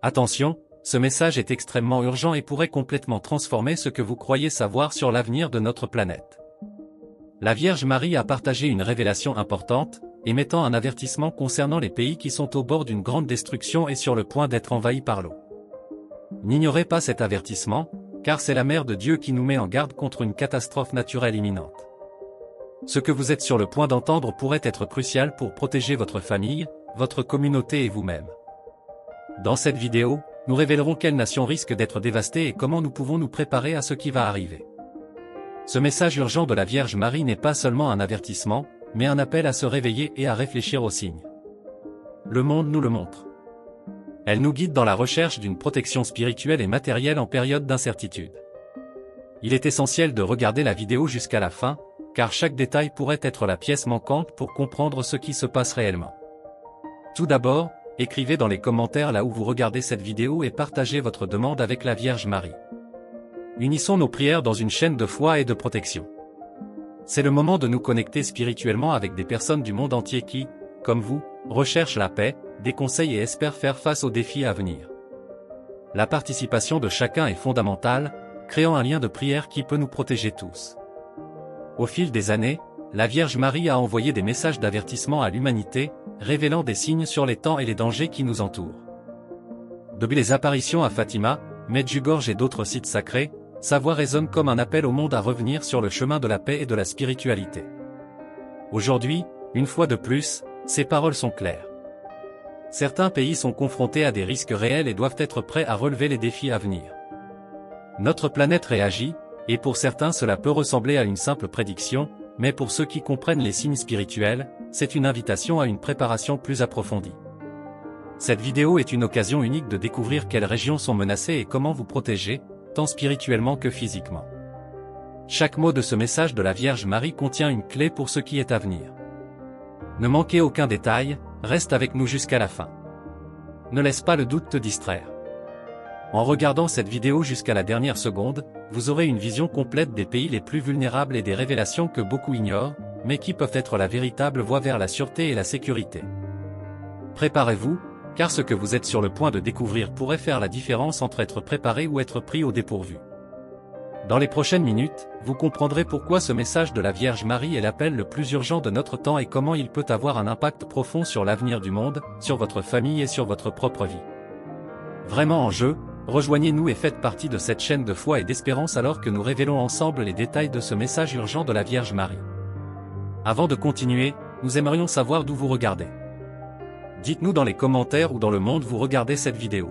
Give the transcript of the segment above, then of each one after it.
Attention, ce message est extrêmement urgent et pourrait complètement transformer ce que vous croyez savoir sur l'avenir de notre planète. La Vierge Marie a partagé une révélation importante, émettant un avertissement concernant les pays qui sont au bord d'une grande destruction et sur le point d'être envahis par l'eau. N'ignorez pas cet avertissement, car c'est la Mère de Dieu qui nous met en garde contre une catastrophe naturelle imminente. Ce que vous êtes sur le point d'entendre pourrait être crucial pour protéger votre famille, votre communauté et vous-même. Dans cette vidéo, nous révélerons quelles nations risquent d'être dévastées et comment nous pouvons nous préparer à ce qui va arriver. Ce message urgent de la Vierge Marie n'est pas seulement un avertissement, mais un appel à se réveiller et à réfléchir aux signes. Le monde nous le montre. Elle nous guide dans la recherche d'une protection spirituelle et matérielle en période d'incertitude. Il est essentiel de regarder la vidéo jusqu'à la fin, car chaque détail pourrait être la pièce manquante pour comprendre ce qui se passe réellement. Tout d'abord, écrivez dans les commentaires là où vous regardez cette vidéo et partagez votre demande avec la Vierge Marie. Unissons nos prières dans une chaîne de foi et de protection. C'est le moment de nous connecter spirituellement avec des personnes du monde entier qui, comme vous, recherchent la paix, des conseils et espèrent faire face aux défis à venir. La participation de chacun est fondamentale, créant un lien de prière qui peut nous protéger tous. Au fil des années, la Vierge Marie a envoyé des messages d'avertissement à l'humanité, révélant des signes sur les temps et les dangers qui nous entourent. Depuis les apparitions à Fatima, Medjugorje et d'autres sites sacrés, sa voix résonne comme un appel au monde à revenir sur le chemin de la paix et de la spiritualité. Aujourd'hui, une fois de plus, ces paroles sont claires. Certains pays sont confrontés à des risques réels et doivent être prêts à relever les défis à venir. Notre planète réagit, et pour certains cela peut ressembler à une simple prédiction, mais pour ceux qui comprennent les signes spirituels, c'est une invitation à une préparation plus approfondie. Cette vidéo est une occasion unique de découvrir quelles régions sont menacées et comment vous protéger, tant spirituellement que physiquement. Chaque mot de ce message de la Vierge Marie contient une clé pour ce qui est à venir. Ne manquez aucun détail, reste avec nous jusqu'à la fin. Ne laisse pas le doute te distraire. En regardant cette vidéo jusqu'à la dernière seconde, vous aurez une vision complète des pays les plus vulnérables et des révélations que beaucoup ignorent, mais qui peuvent être la véritable voie vers la sûreté et la sécurité. Préparez-vous, car ce que vous êtes sur le point de découvrir pourrait faire la différence entre être préparé ou être pris au dépourvu. Dans les prochaines minutes, vous comprendrez pourquoi ce message de la Vierge Marie est l'appel le plus urgent de notre temps et comment il peut avoir un impact profond sur l'avenir du monde, sur votre famille et sur votre propre vie. Vraiment en jeu, rejoignez-nous et faites partie de cette chaîne de foi et d'espérance alors que nous révélons ensemble les détails de ce message urgent de la Vierge Marie. Avant de continuer, nous aimerions savoir d'où vous regardez. Dites-nous dans les commentaires où dans le monde vous regardez cette vidéo.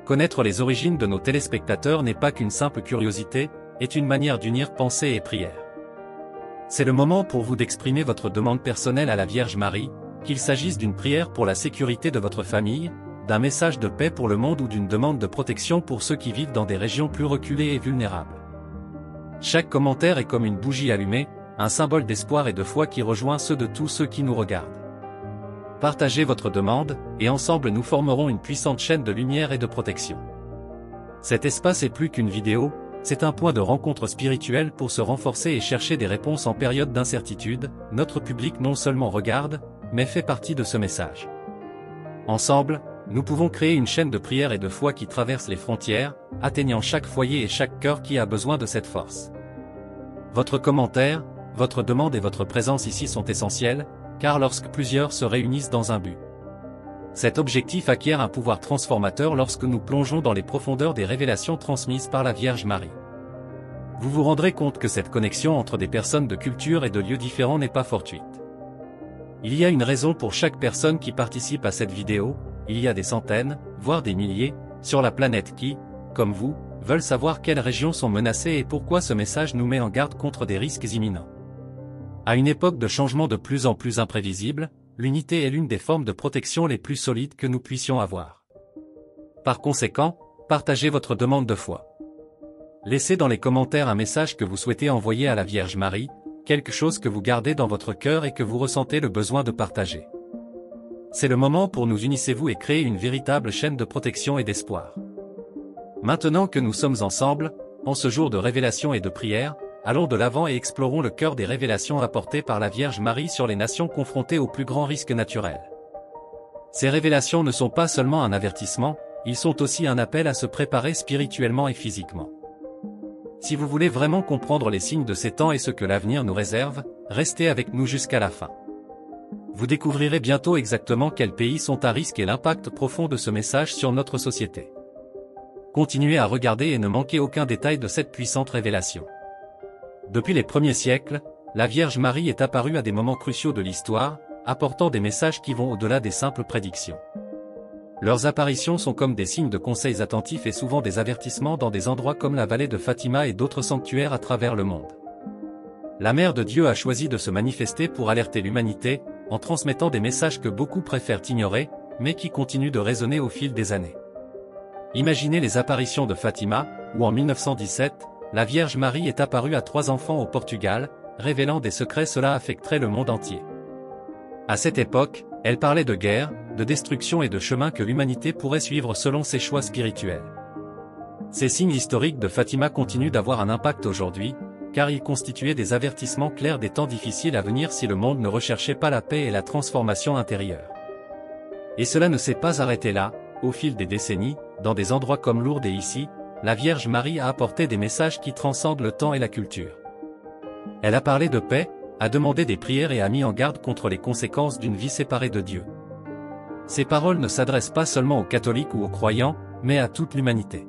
Connaître les origines de nos téléspectateurs n'est pas qu'une simple curiosité, est une manière d'unir pensée et prière. C'est le moment pour vous d'exprimer votre demande personnelle à la Vierge Marie, qu'il s'agisse d'une prière pour la sécurité de votre famille, d'un message de paix pour le monde ou d'une demande de protection pour ceux qui vivent dans des régions plus reculées et vulnérables. Chaque commentaire est comme une bougie allumée, un symbole d'espoir et de foi qui rejoint ceux de tous ceux qui nous regardent. Partagez votre demande, et ensemble nous formerons une puissante chaîne de lumière et de protection. Cet espace est plus qu'une vidéo, c'est un point de rencontre spirituelle pour se renforcer et chercher des réponses en période d'incertitude. Notre public non seulement regarde, mais fait partie de ce message. Ensemble, nous pouvons créer une chaîne de prière et de foi qui traverse les frontières, atteignant chaque foyer et chaque cœur qui a besoin de cette force. Votre commentaire, votre demande et votre présence ici sont essentiels, car lorsque plusieurs se réunissent dans un but, cet objectif acquiert un pouvoir transformateur lorsque nous plongeons dans les profondeurs des révélations transmises par la Vierge Marie. Vous vous rendrez compte que cette connexion entre des personnes de cultures et de lieux différents n'est pas fortuite. Il y a une raison pour chaque personne qui participe à cette vidéo, il y a des centaines, voire des milliers, sur la planète qui, comme vous, veulent savoir quelles régions sont menacées et pourquoi ce message nous met en garde contre des risques imminents. À une époque de changement de plus en plus imprévisible, l'unité est l'une des formes de protection les plus solides que nous puissions avoir. Par conséquent, partagez votre demande de foi. Laissez dans les commentaires un message que vous souhaitez envoyer à la Vierge Marie, quelque chose que vous gardez dans votre cœur et que vous ressentez le besoin de partager. C'est le moment pour nous unissez-vous et créer une véritable chaîne de protection et d'espoir. Maintenant que nous sommes ensemble, en ce jour de révélation et de prière, allons de l'avant et explorons le cœur des révélations apportées par la Vierge Marie sur les nations confrontées aux plus grands risques naturels. Ces révélations ne sont pas seulement un avertissement, ils sont aussi un appel à se préparer spirituellement et physiquement. Si vous voulez vraiment comprendre les signes de ces temps et ce que l'avenir nous réserve, restez avec nous jusqu'à la fin. Vous découvrirez bientôt exactement quels pays sont à risque et l'impact profond de ce message sur notre société. Continuez à regarder et ne manquez aucun détail de cette puissante révélation. Depuis les premiers siècles, la Vierge Marie est apparue à des moments cruciaux de l'histoire, apportant des messages qui vont au-delà des simples prédictions. Leurs apparitions sont comme des signes de conseils attentifs et souvent des avertissements dans des endroits comme la vallée de Fatima et d'autres sanctuaires à travers le monde. La Mère de Dieu a choisi de se manifester pour alerter l'humanité, en transmettant des messages que beaucoup préfèrent ignorer, mais qui continuent de résonner au fil des années. Imaginez les apparitions de Fatima, où en 1917, la Vierge Marie est apparue à 3 enfants au Portugal, révélant des secrets. Cela affecterait le monde entier. À cette époque, elle parlait de guerre, de destruction et de chemins que l'humanité pourrait suivre selon ses choix spirituels. Ces signes historiques de Fatima continuent d'avoir un impact aujourd'hui, car ils constituaient des avertissements clairs des temps difficiles à venir si le monde ne recherchait pas la paix et la transformation intérieure. Et cela ne s'est pas arrêté là. Au fil des décennies, dans des endroits comme Lourdes et ici, la Vierge Marie a apporté des messages qui transcendent le temps et la culture. Elle a parlé de paix, a demandé des prières et a mis en garde contre les conséquences d'une vie séparée de Dieu. Ces paroles ne s'adressent pas seulement aux catholiques ou aux croyants, mais à toute l'humanité.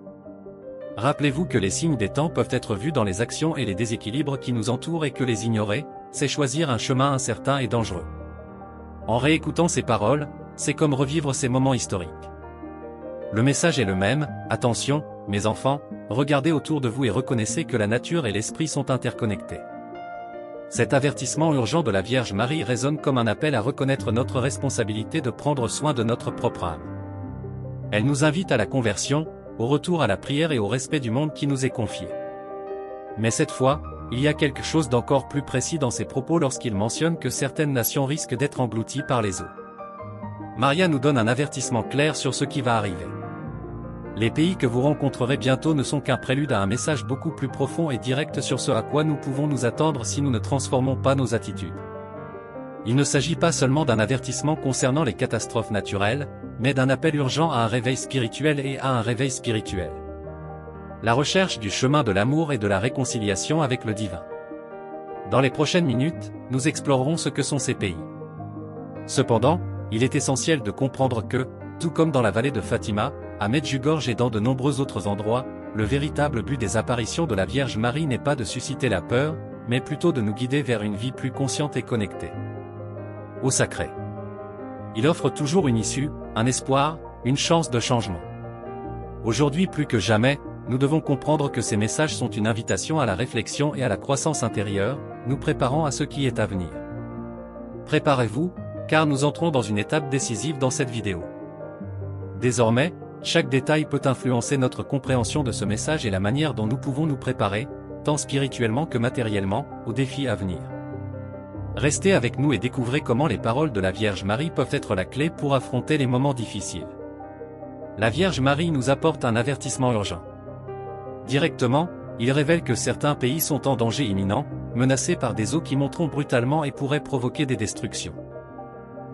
Rappelez-vous que les signes des temps peuvent être vus dans les actions et les déséquilibres qui nous entourent et que les ignorer, c'est choisir un chemin incertain et dangereux. En réécoutant ces paroles, c'est comme revivre ces moments historiques. Le message est le même, attention, mes enfants, regardez autour de vous et reconnaissez que la nature et l'esprit sont interconnectés. Cet avertissement urgent de la Vierge Marie résonne comme un appel à reconnaître notre responsabilité de prendre soin de notre propre âme. Elle nous invite à la conversion, au retour à la prière et au respect du monde qui nous est confié. Mais cette fois, il y a quelque chose d'encore plus précis dans ses propos lorsqu'il mentionne que certaines nations risquent d'être englouties par les eaux. Maria nous donne un avertissement clair sur ce qui va arriver. Les pays que vous rencontrerez bientôt ne sont qu'un prélude à un message beaucoup plus profond et direct sur ce à quoi nous pouvons nous attendre si nous ne transformons pas nos attitudes. Il ne s'agit pas seulement d'un avertissement concernant les catastrophes naturelles, mais d'un appel urgent à un réveil spirituel et à un réveil spirituel. La recherche du chemin de l'amour et de la réconciliation avec le divin. Dans les prochaines minutes, nous explorerons ce que sont ces pays. Cependant, il est essentiel de comprendre que, tout comme dans la vallée de Fatima, à Medjugorje et dans de nombreux autres endroits, le véritable but des apparitions de la Vierge Marie n'est pas de susciter la peur, mais plutôt de nous guider vers une vie plus consciente et connectée au sacré. Il offre toujours une issue, un espoir, une chance de changement. Aujourd'hui plus que jamais, nous devons comprendre que ces messages sont une invitation à la réflexion et à la croissance intérieure, nous préparant à ce qui est à venir. Préparez-vous, car nous entrons dans une étape décisive dans cette vidéo. Désormais, chaque détail peut influencer notre compréhension de ce message et la manière dont nous pouvons nous préparer, tant spirituellement que matériellement, aux défis à venir. Restez avec nous et découvrez comment les paroles de la Vierge Marie peuvent être la clé pour affronter les moments difficiles. La Vierge Marie nous apporte un avertissement urgent. Directement, il révèle que certains pays sont en danger imminent, menacés par des eaux qui monteront brutalement et pourraient provoquer des destructions.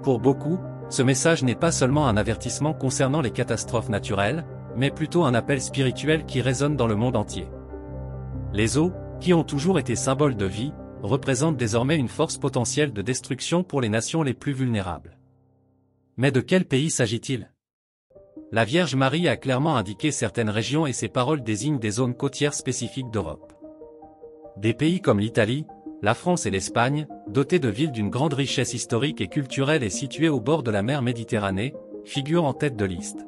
Pour beaucoup, ce message n'est pas seulement un avertissement concernant les catastrophes naturelles, mais plutôt un appel spirituel qui résonne dans le monde entier. Les eaux, qui ont toujours été symboles de vie, représentent désormais une force potentielle de destruction pour les nations les plus vulnérables. Mais de quel pays s'agit-il? La Vierge Marie a clairement indiqué certaines régions et ses paroles désignent des zones côtières spécifiques d'Europe. Des pays comme l'Italie, la France et l'Espagne, dotés de villes d'une grande richesse historique et culturelle et situées au bord de la mer Méditerranée, figurent en tête de liste.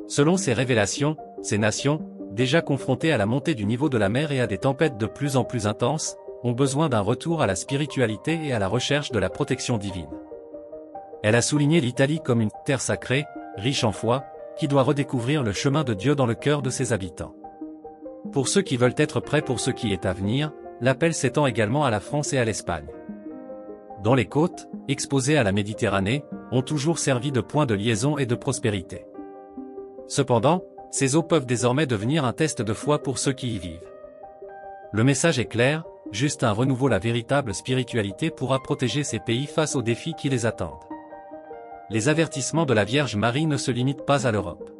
Selon ces révélations, ces nations, déjà confrontées à la montée du niveau de la mer et à des tempêtes de plus en plus intenses, ont besoin d'un retour à la spiritualité et à la recherche de la protection divine. Elle a souligné l'Italie comme une terre sacrée, riche en foi, qui doit redécouvrir le chemin de Dieu dans le cœur de ses habitants. Pour ceux qui veulent être prêts pour ce qui est à venir, l'appel s'étend également à la France et à l'Espagne. Dont les côtes, exposées à la Méditerranée, ont toujours servi de point de liaison et de prospérité. Cependant, ces eaux peuvent désormais devenir un test de foi pour ceux qui y vivent. Le message est clair, juste un renouveau. La véritable spiritualité pourra protéger ces pays face aux défis qui les attendent. Les avertissements de la Vierge Marie ne se limitent pas à l'Europe.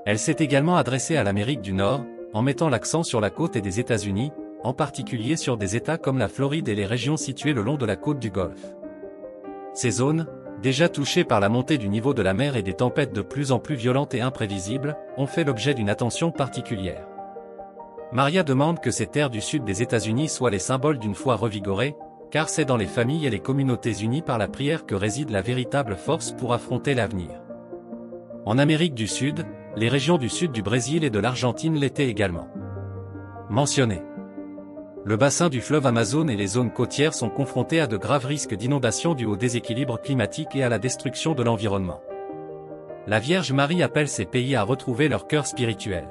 Elle s'est également adressée à l'Amérique du Nord, en mettant l'accent sur la côte et des États-Unis, en particulier sur des États comme la Floride et les régions situées le long de la côte du Golfe. Ces zones, déjà touchées par la montée du niveau de la mer et des tempêtes de plus en plus violentes et imprévisibles, ont fait l'objet d'une attention particulière. Maria demande que ces terres du sud des États-Unis soient les symboles d'une foi revigorée, car c'est dans les familles et les communautés unies par la prière que réside la véritable force pour affronter l'avenir. En Amérique du Sud, les régions du sud du Brésil et de l'Argentine l'étaient également mentionnées. Le bassin du fleuve Amazone et les zones côtières sont confrontés à de graves risques d'inondation dus au déséquilibre climatique et à la destruction de l'environnement. La Vierge Marie appelle ces pays à retrouver leur cœur spirituel.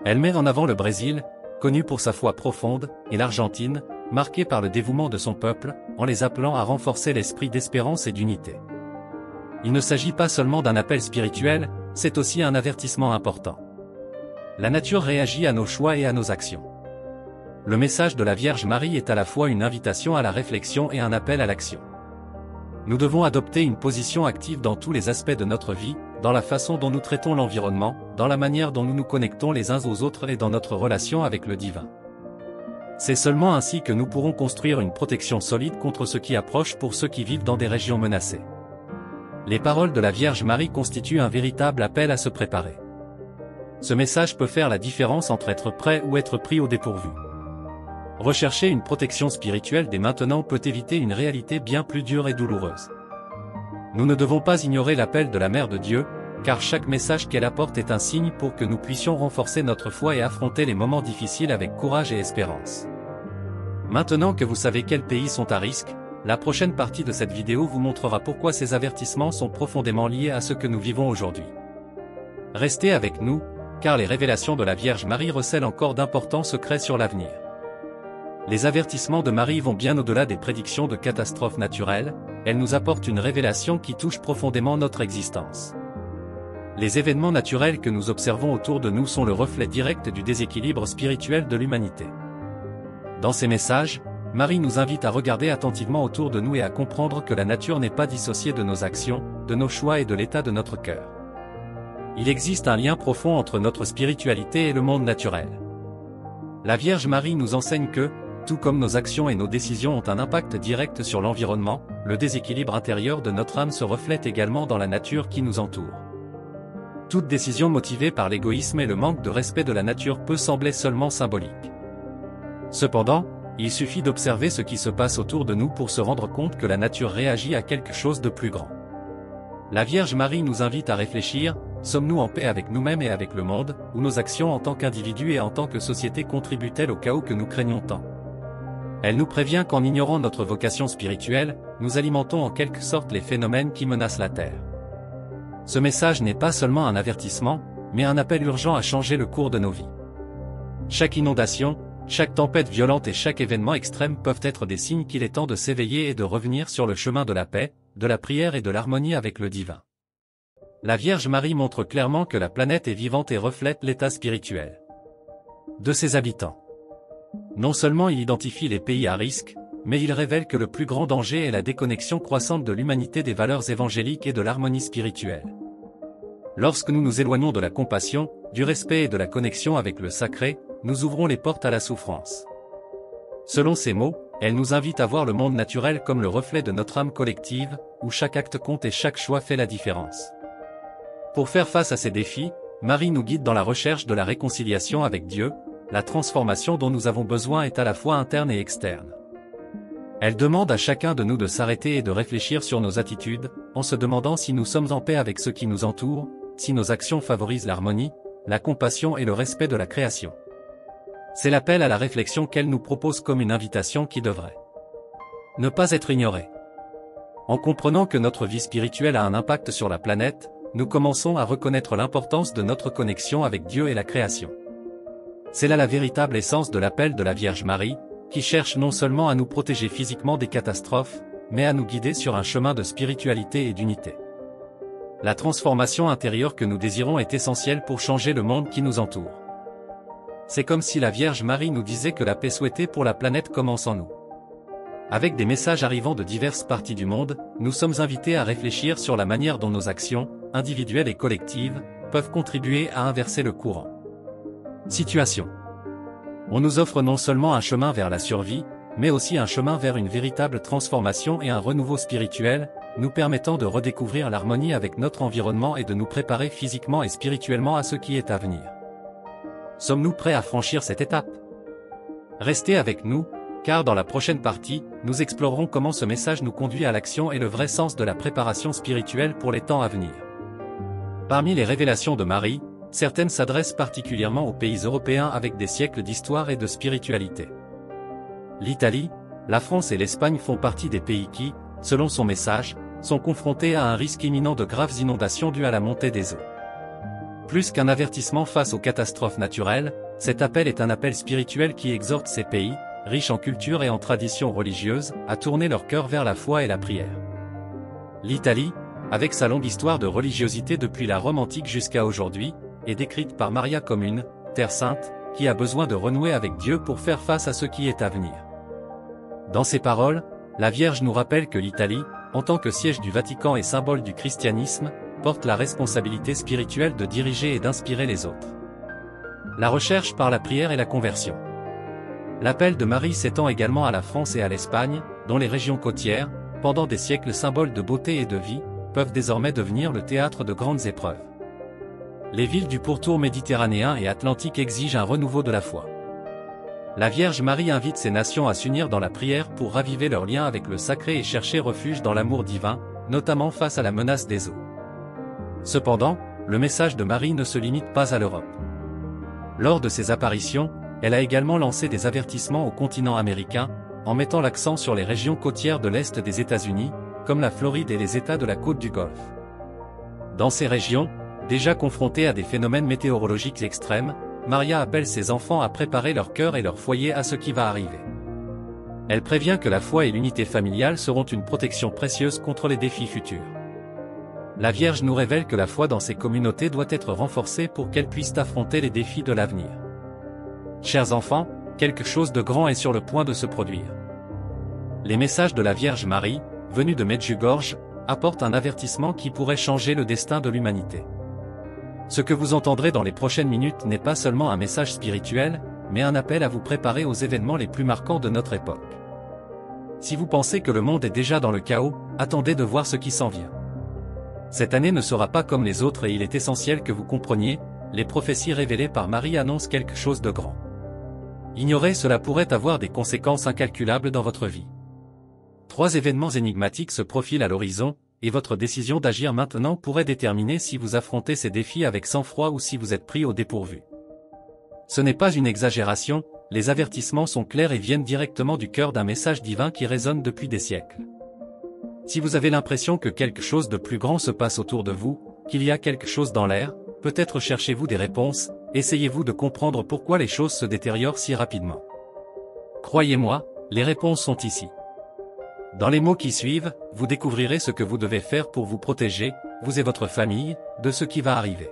Elle met en avant le Brésil, connu pour sa foi profonde, et l'Argentine, marquée par le dévouement de son peuple, en les appelant à renforcer l'esprit d'espérance et d'unité. Il ne s'agit pas seulement d'un appel spirituel, c'est aussi un avertissement important. La nature réagit à nos choix et à nos actions. Le message de la Vierge Marie est à la fois une invitation à la réflexion et un appel à l'action. Nous devons adopter une position active dans tous les aspects de notre vie, dans la façon dont nous traitons l'environnement, dans la manière dont nous nous connectons les uns aux autres et dans notre relation avec le divin. C'est seulement ainsi que nous pourrons construire une protection solide contre ce qui approche pour ceux qui vivent dans des régions menacées. Les paroles de la Vierge Marie constituent un véritable appel à se préparer. Ce message peut faire la différence entre être prêt ou être pris au dépourvu. Rechercher une protection spirituelle dès maintenant peut éviter une réalité bien plus dure et douloureuse. Nous ne devons pas ignorer l'appel de la Mère de Dieu, car chaque message qu'elle apporte est un signe pour que nous puissions renforcer notre foi et affronter les moments difficiles avec courage et espérance. Maintenant que vous savez quels pays sont à risque, la prochaine partie de cette vidéo vous montrera pourquoi ces avertissements sont profondément liés à ce que nous vivons aujourd'hui. Restez avec nous, car les révélations de la Vierge Marie recèlent encore d'importants secrets sur l'avenir. Les avertissements de Marie vont bien au-delà des prédictions de catastrophes naturelles, elles nous apportent une révélation qui touche profondément notre existence. Les événements naturels que nous observons autour de nous sont le reflet direct du déséquilibre spirituel de l'humanité. Dans ces messages, Marie nous invite à regarder attentivement autour de nous et à comprendre que la nature n'est pas dissociée de nos actions, de nos choix et de l'état de notre cœur. Il existe un lien profond entre notre spiritualité et le monde naturel. La Vierge Marie nous enseigne que, tout comme nos actions et nos décisions ont un impact direct sur l'environnement, le déséquilibre intérieur de notre âme se reflète également dans la nature qui nous entoure. Toute décision motivée par l'égoïsme et le manque de respect de la nature peut sembler seulement symbolique. Cependant, il suffit d'observer ce qui se passe autour de nous pour se rendre compte que la nature réagit à quelque chose de plus grand. La Vierge Marie nous invite à réfléchir, sommes-nous en paix avec nous-mêmes et avec le monde, ou nos actions en tant qu'individus et en tant que société contribuent-elles au chaos que nous craignons tant? Elle nous prévient qu'en ignorant notre vocation spirituelle, nous alimentons en quelque sorte les phénomènes qui menacent la Terre. Ce message n'est pas seulement un avertissement, mais un appel urgent à changer le cours de nos vies. Chaque inondation, chaque tempête violente et chaque événement extrême peuvent être des signes qu'il est temps de s'éveiller et de revenir sur le chemin de la paix, de la prière et de l'harmonie avec le divin. La Vierge Marie montre clairement que la planète est vivante et reflète l'état spirituel de ses habitants. Non seulement il identifie les pays à risque, mais il révèle que le plus grand danger est la déconnexion croissante de l'humanité des valeurs évangéliques et de l'harmonie spirituelle. Lorsque nous nous éloignons de la compassion, du respect et de la connexion avec le sacré, nous ouvrons les portes à la souffrance. Selon ces mots, elle nous invite à voir le monde naturel comme le reflet de notre âme collective, où chaque acte compte et chaque choix fait la différence. Pour faire face à ces défis, Marie nous guide dans la recherche de la réconciliation avec Dieu. La transformation dont nous avons besoin est à la fois interne et externe. Elle demande à chacun de nous de s'arrêter et de réfléchir sur nos attitudes, en se demandant si nous sommes en paix avec ceux qui nous entourent, si nos actions favorisent l'harmonie, la compassion et le respect de la création. C'est l'appel à la réflexion qu'elle nous propose comme une invitation qui devrait ne pas être ignorée. En comprenant que notre vie spirituelle a un impact sur la planète, nous commençons à reconnaître l'importance de notre connexion avec Dieu et la création. C'est là la véritable essence de l'appel de la Vierge Marie, qui cherche non seulement à nous protéger physiquement des catastrophes, mais à nous guider sur un chemin de spiritualité et d'unité. La transformation intérieure que nous désirons est essentielle pour changer le monde qui nous entoure. C'est comme si la Vierge Marie nous disait que la paix souhaitée pour la planète commence en nous. Avec des messages arrivant de diverses parties du monde, nous sommes invités à réfléchir sur la manière dont nos actions, individuelles et collectives, peuvent contribuer à inverser le courant. Situation. On nous offre non seulement un chemin vers la survie, mais aussi un chemin vers une véritable transformation et un renouveau spirituel, nous permettant de redécouvrir l'harmonie avec notre environnement et de nous préparer physiquement et spirituellement à ce qui est à venir. Sommes-nous prêts à franchir cette étape? Restez avec nous, car dans la prochaine partie, nous explorerons comment ce message nous conduit à l'action et le vrai sens de la préparation spirituelle pour les temps à venir. Parmi les révélations de Marie, certaines s'adressent particulièrement aux pays européens avec des siècles d'histoire et de spiritualité. L'Italie, la France et l'Espagne font partie des pays qui, selon son message, sont confrontés à un risque imminent de graves inondations dues à la montée des eaux. Plus qu'un avertissement face aux catastrophes naturelles, cet appel est un appel spirituel qui exhorte ces pays, riches en culture et en traditions religieuses, à tourner leur cœur vers la foi et la prière. L'Italie, avec sa longue histoire de religiosité depuis la Rome antique jusqu'à aujourd'hui, est décrite par Maria comme une « terre sainte » qui a besoin de renouer avec Dieu pour faire face à ce qui est à venir. Dans ses paroles, la Vierge nous rappelle que l'Italie, en tant que siège du Vatican et symbole du christianisme, porte la responsabilité spirituelle de diriger et d'inspirer les autres. La recherche par la prière et la conversion. L'appel de Marie s'étend également à la France et à l'Espagne, dont les régions côtières, pendant des siècles symboles de beauté et de vie, peuvent désormais devenir le théâtre de grandes épreuves. Les villes du pourtour méditerranéen et atlantique exigent un renouveau de la foi. La Vierge Marie invite ces nations à s'unir dans la prière pour raviver leur lien avec le sacré et chercher refuge dans l'amour divin, notamment face à la menace des eaux. Cependant, le message de Marie ne se limite pas à l'Europe. Lors de ses apparitions, elle a également lancé des avertissements au continent américain, en mettant l'accent sur les régions côtières de l'Est des États-Unis, comme la Floride et les États de la côte du Golfe. Dans ces régions, déjà confrontées à des phénomènes météorologiques extrêmes, Maria appelle ses enfants à préparer leur cœur et leur foyer à ce qui va arriver. Elle prévient que la foi et l'unité familiale seront une protection précieuse contre les défis futurs. La Vierge nous révèle que la foi dans ces communautés doit être renforcée pour qu'elles puissent affronter les défis de l'avenir. Chers enfants, quelque chose de grand est sur le point de se produire. Les messages de la Vierge Marie, venus de Medjugorje, apportent un avertissement qui pourrait changer le destin de l'humanité. Ce que vous entendrez dans les prochaines minutes n'est pas seulement un message spirituel, mais un appel à vous préparer aux événements les plus marquants de notre époque. Si vous pensez que le monde est déjà dans le chaos, attendez de voir ce qui s'en vient. Cette année ne sera pas comme les autres et il est essentiel que vous compreniez, les prophéties révélées par Marie annoncent quelque chose de grand. Ignorer cela pourrait avoir des conséquences incalculables dans votre vie. 3 événements énigmatiques se profilent à l'horizon, et votre décision d'agir maintenant pourrait déterminer si vous affrontez ces défis avec sang-froid ou si vous êtes pris au dépourvu. Ce n'est pas une exagération, les avertissements sont clairs et viennent directement du cœur d'un message divin qui résonne depuis des siècles. Si vous avez l'impression que quelque chose de plus grand se passe autour de vous, qu'il y a quelque chose dans l'air, peut-être cherchez-vous des réponses, essayez-vous de comprendre pourquoi les choses se détériorent si rapidement. Croyez-moi, les réponses sont ici. Dans les mots qui suivent, vous découvrirez ce que vous devez faire pour vous protéger, vous et votre famille, de ce qui va arriver.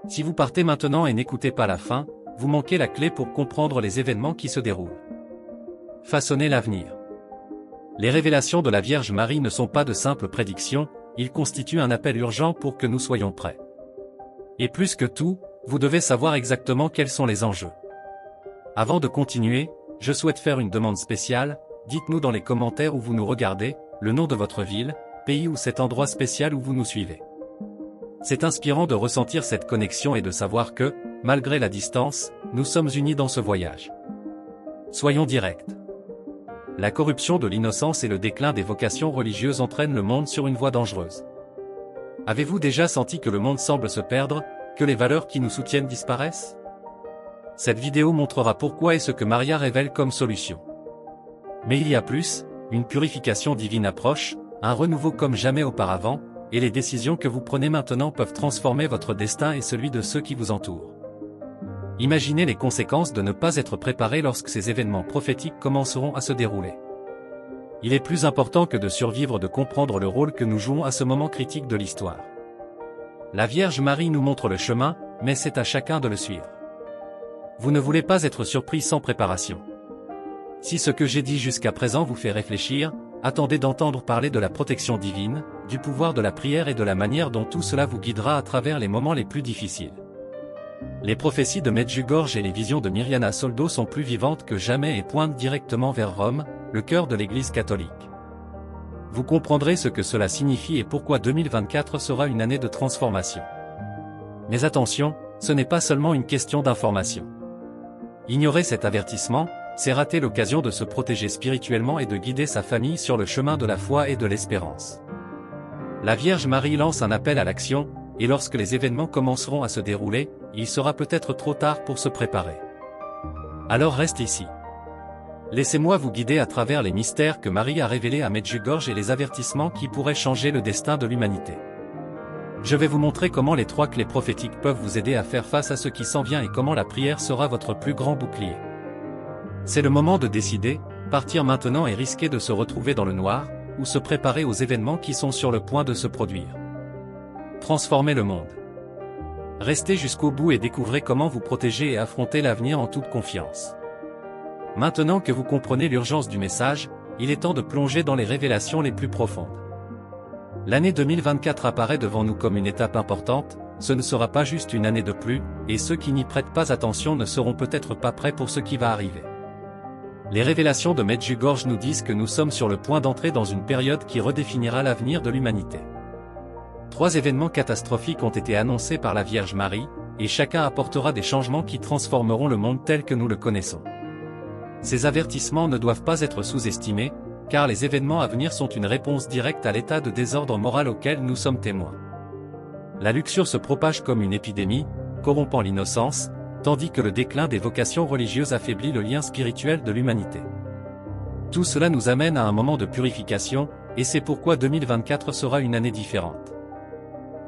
Si vous partez maintenant et n'écoutez pas la fin, vous manquez la clé pour comprendre les événements qui se déroulent. Façonnez l'avenir. Les révélations de la Vierge Marie ne sont pas de simples prédictions, ils constituent un appel urgent pour que nous soyons prêts. Et plus que tout, vous devez savoir exactement quels sont les enjeux. Avant de continuer, je souhaite faire une demande spéciale. Dites-nous dans les commentaires où vous nous regardez, le nom de votre ville, pays ou cet endroit spécial où vous nous suivez. C'est inspirant de ressentir cette connexion et de savoir que, malgré la distance, nous sommes unis dans ce voyage. Soyons directs. La corruption de l'innocence et le déclin des vocations religieuses entraînent le monde sur une voie dangereuse. Avez-vous déjà senti que le monde semble se perdre, que les valeurs qui nous soutiennent disparaissent? Cette vidéo montrera pourquoi et ce que Maria révèle comme solution. Mais il y a plus, une purification divine approche, un renouveau comme jamais auparavant, et les décisions que vous prenez maintenant peuvent transformer votre destin et celui de ceux qui vous entourent. Imaginez les conséquences de ne pas être préparé lorsque ces événements prophétiques commenceront à se dérouler. Il est plus important que de survivre de comprendre le rôle que nous jouons à ce moment critique de l'histoire. La Vierge Marie nous montre le chemin, mais c'est à chacun de le suivre. Vous ne voulez pas être surpris sans préparation. Si ce que j'ai dit jusqu'à présent vous fait réfléchir, attendez d'entendre parler de la protection divine, du pouvoir de la prière et de la manière dont tout cela vous guidera à travers les moments les plus difficiles. Les prophéties de Medjugorje et les visions de Mirjana Soldo sont plus vivantes que jamais et pointent directement vers Rome, le cœur de l'Église catholique. Vous comprendrez ce que cela signifie et pourquoi 2024 sera une année de transformation. Mais attention, ce n'est pas seulement une question d'information. Ignorer cet avertissement, c'est rater l'occasion de se protéger spirituellement et de guider sa famille sur le chemin de la foi et de l'espérance. La Vierge Marie lance un appel à l'action, et lorsque les événements commenceront à se dérouler, il sera peut-être trop tard pour se préparer. Alors reste ici. Laissez-moi vous guider à travers les mystères que Marie a révélés à Medjugorje et les avertissements qui pourraient changer le destin de l'humanité. Je vais vous montrer comment les 3 clés prophétiques peuvent vous aider à faire face à ce qui s'en vient et comment la prière sera votre plus grand bouclier. C'est le moment de décider, partir maintenant et risquer de se retrouver dans le noir, ou se préparer aux événements qui sont sur le point de se produire. Transformez le monde. Restez jusqu'au bout et découvrez comment vous protéger et affronter l'avenir en toute confiance. Maintenant que vous comprenez l'urgence du message, il est temps de plonger dans les révélations les plus profondes. L'année 2024 apparaît devant nous comme une étape importante, ce ne sera pas juste une année de plus, et ceux qui n'y prêtent pas attention ne seront peut-être pas prêts pour ce qui va arriver. Les révélations de Medjugorje nous disent que nous sommes sur le point d'entrer dans une période qui redéfinira l'avenir de l'humanité. 3 événements catastrophiques ont été annoncés par la Vierge Marie, et chacun apportera des changements qui transformeront le monde tel que nous le connaissons. Ces avertissements ne doivent pas être sous-estimés, car les événements à venir sont une réponse directe à l'état de désordre moral auquel nous sommes témoins. La luxure se propage comme une épidémie, corrompant l'innocence, tandis que le déclin des vocations religieuses affaiblit le lien spirituel de l'humanité. Tout cela nous amène à un moment de purification, et c'est pourquoi 2024 sera une année différente.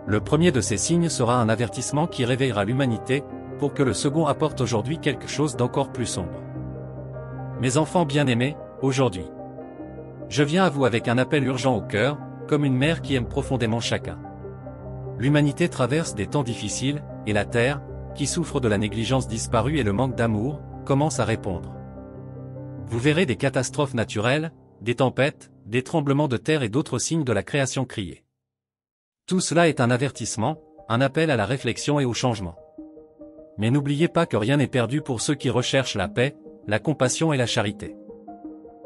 Le premier de ces signes sera un avertissement qui réveillera l'humanité, pour que le second apporte aujourd'hui quelque chose d'encore plus sombre. Mes enfants bien-aimés, aujourd'hui, je viens à vous avec un appel urgent au cœur, comme une mère qui aime profondément chacun. L'humanité traverse des temps difficiles, et la Terre, qui souffre de la négligence disparue et le manque d'amour, commence à répondre. Vous verrez des catastrophes naturelles, des tempêtes, des tremblements de terre et d'autres signes de la création crier. Tout cela est un avertissement, un appel à la réflexion et au changement. Mais n'oubliez pas que rien n'est perdu pour ceux qui recherchent la paix, la compassion et la charité.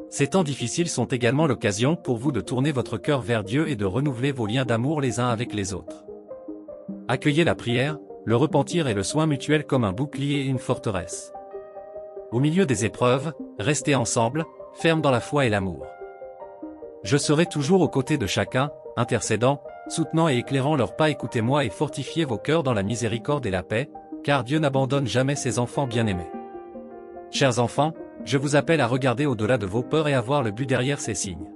Ces temps difficiles sont également l'occasion pour vous de tourner votre cœur vers Dieu et de renouveler vos liens d'amour les uns avec les autres. Accueillez la prière, le repentir et le soin mutuel comme un bouclier et une forteresse. Au milieu des épreuves, restez ensemble, fermes dans la foi et l'amour. Je serai toujours aux côtés de chacun, intercédant, soutenant et éclairant leurs pas. Écoutez-moi et fortifiez vos cœurs dans la miséricorde et la paix, car Dieu n'abandonne jamais ses enfants bien-aimés. Chers enfants, je vous appelle à regarder au-delà de vos peurs et à voir le but derrière ces signes.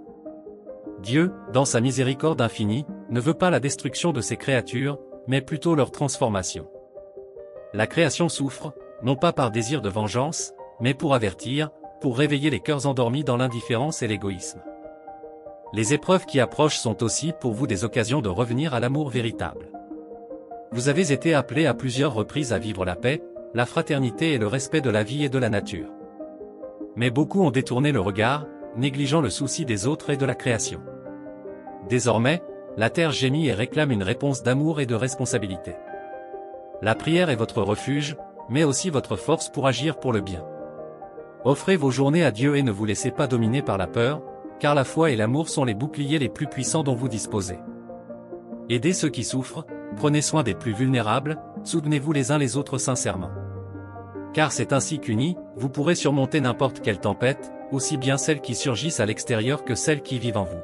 Dieu, dans sa miséricorde infinie, ne veut pas la destruction de ses créatures, mais plutôt leur transformation. La création souffre, non pas par désir de vengeance, mais pour avertir, pour réveiller les cœurs endormis dans l'indifférence et l'égoïsme. Les épreuves qui approchent sont aussi pour vous des occasions de revenir à l'amour véritable. Vous avez été appelés à plusieurs reprises à vivre la paix, la fraternité et le respect de la vie et de la nature. Mais beaucoup ont détourné le regard, négligeant le souci des autres et de la création. Désormais, la terre gémit et réclame une réponse d'amour et de responsabilité. La prière est votre refuge, mais aussi votre force pour agir pour le bien. Offrez vos journées à Dieu et ne vous laissez pas dominer par la peur, car la foi et l'amour sont les boucliers les plus puissants dont vous disposez. Aidez ceux qui souffrent, prenez soin des plus vulnérables, soutenez-vous les uns les autres sincèrement. Car c'est ainsi qu'unis, vous pourrez surmonter n'importe quelle tempête, aussi bien celles qui surgissent à l'extérieur que celles qui vivent en vous.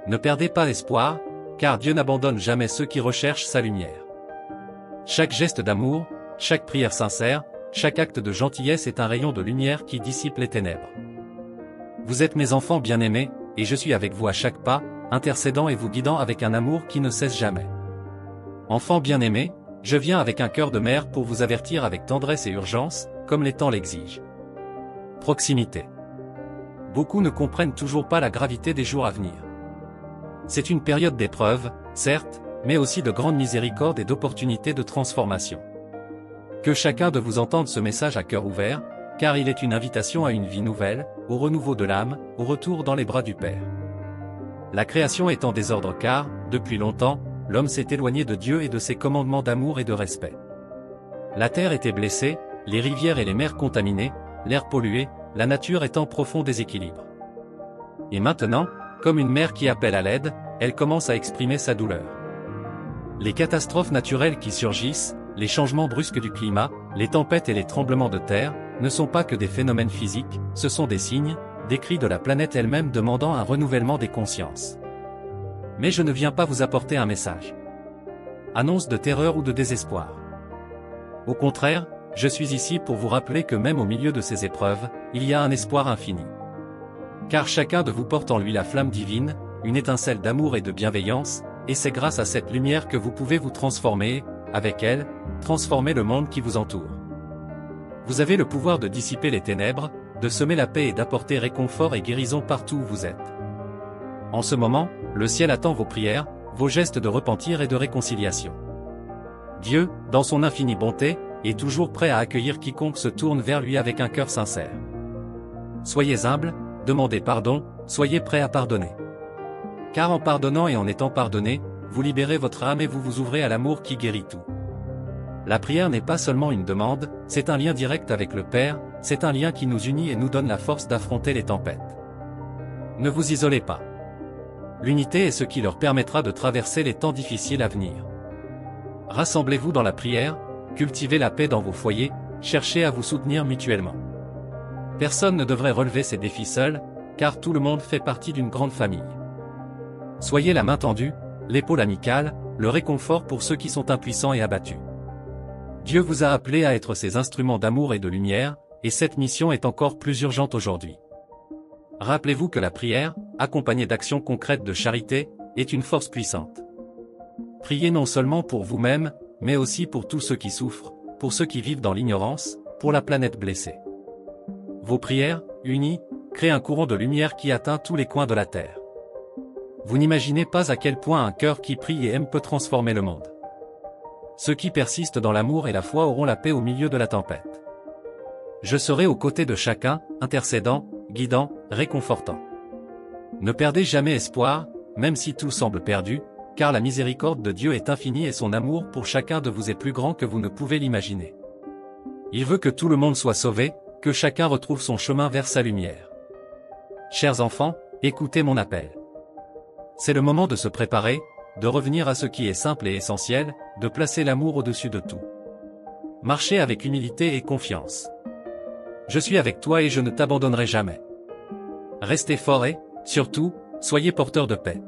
Ne perdez pas espoir, car Dieu n'abandonne jamais ceux qui recherchent sa lumière. Chaque geste d'amour, chaque prière sincère, chaque acte de gentillesse est un rayon de lumière qui dissipe les ténèbres. Vous êtes mes enfants bien-aimés, et je suis avec vous à chaque pas, intercédant et vous guidant avec un amour qui ne cesse jamais. Enfants bien-aimés, je viens avec un cœur de mère pour vous avertir avec tendresse et urgence, comme les temps l'exigent. Proximité. Beaucoup ne comprennent toujours pas la gravité des jours à venir. C'est une période d'épreuve, certes, mais aussi de grande miséricorde et d'opportunités de transformation. Que chacun de vous entende ce message à cœur ouvert, car il est une invitation à une vie nouvelle, au renouveau de l'âme, au retour dans les bras du Père. La création est en désordre car, depuis longtemps, l'homme s'est éloigné de Dieu et de ses commandements d'amour et de respect. La terre était blessée, les rivières et les mers contaminées, l'air pollué, la nature est en profond déséquilibre. Et maintenant, comme une mère qui appelle à l'aide, elle commence à exprimer sa douleur. Les catastrophes naturelles qui surgissent, les changements brusques du climat, les tempêtes et les tremblements de terre, ne sont pas que des phénomènes physiques, ce sont des signes, des cris de la planète elle-même demandant un renouvellement des consciences. Mais je ne viens pas vous apporter un message. Annonce de terreur ou de désespoir. Au contraire, je suis ici pour vous rappeler que même au milieu de ces épreuves, il y a un espoir infini. Car chacun de vous porte en lui la flamme divine, une étincelle d'amour et de bienveillance, et c'est grâce à cette lumière que vous pouvez vous transformer, avec elle, transformer le monde qui vous entoure. Vous avez le pouvoir de dissiper les ténèbres, de semer la paix et d'apporter réconfort et guérison partout où vous êtes. En ce moment, le ciel attend vos prières, vos gestes de repentir et de réconciliation. Dieu, dans son infinie bonté, est toujours prêt à accueillir quiconque se tourne vers lui avec un cœur sincère. Soyez humble, demandez pardon, soyez prêt à pardonner. Car en pardonnant et en étant pardonné, vous libérez votre âme et vous vous ouvrez à l'amour qui guérit tout. La prière n'est pas seulement une demande, c'est un lien direct avec le Père, c'est un lien qui nous unit et nous donne la force d'affronter les tempêtes. Ne vous isolez pas. L'unité est ce qui leur permettra de traverser les temps difficiles à venir. Rassemblez-vous dans la prière, cultivez la paix dans vos foyers, cherchez à vous soutenir mutuellement. Personne ne devrait relever ces défis seul, car tout le monde fait partie d'une grande famille. Soyez la main tendue, l'épaule amicale, le réconfort pour ceux qui sont impuissants et abattus. Dieu vous a appelé à être ses instruments d'amour et de lumière, et cette mission est encore plus urgente aujourd'hui. Rappelez-vous que la prière, accompagnée d'actions concrètes de charité, est une force puissante. Priez non seulement pour vous-même, mais aussi pour tous ceux qui souffrent, pour ceux qui vivent dans l'ignorance, pour la planète blessée. Vos prières, unies, créent un courant de lumière qui atteint tous les coins de la terre. Vous n'imaginez pas à quel point un cœur qui prie et aime peut transformer le monde. Ceux qui persistent dans l'amour et la foi auront la paix au milieu de la tempête. Je serai aux côtés de chacun, intercédant, guidant, réconfortant. Ne perdez jamais espoir, même si tout semble perdu, car la miséricorde de Dieu est infinie et son amour pour chacun de vous est plus grand que vous ne pouvez l'imaginer. Il veut que tout le monde soit sauvé, que chacun retrouve son chemin vers sa lumière. Chers enfants, écoutez mon appel. C'est le moment de se préparer, de revenir à ce qui est simple et essentiel, de placer l'amour au-dessus de tout. Marchez avec humilité et confiance. Je suis avec toi et je ne t'abandonnerai jamais. Restez forts et, surtout, soyez porteurs de paix.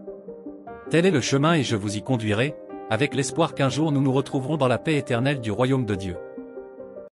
Tel est le chemin et je vous y conduirai, avec l'espoir qu'un jour nous nous retrouverons dans la paix éternelle du royaume de Dieu.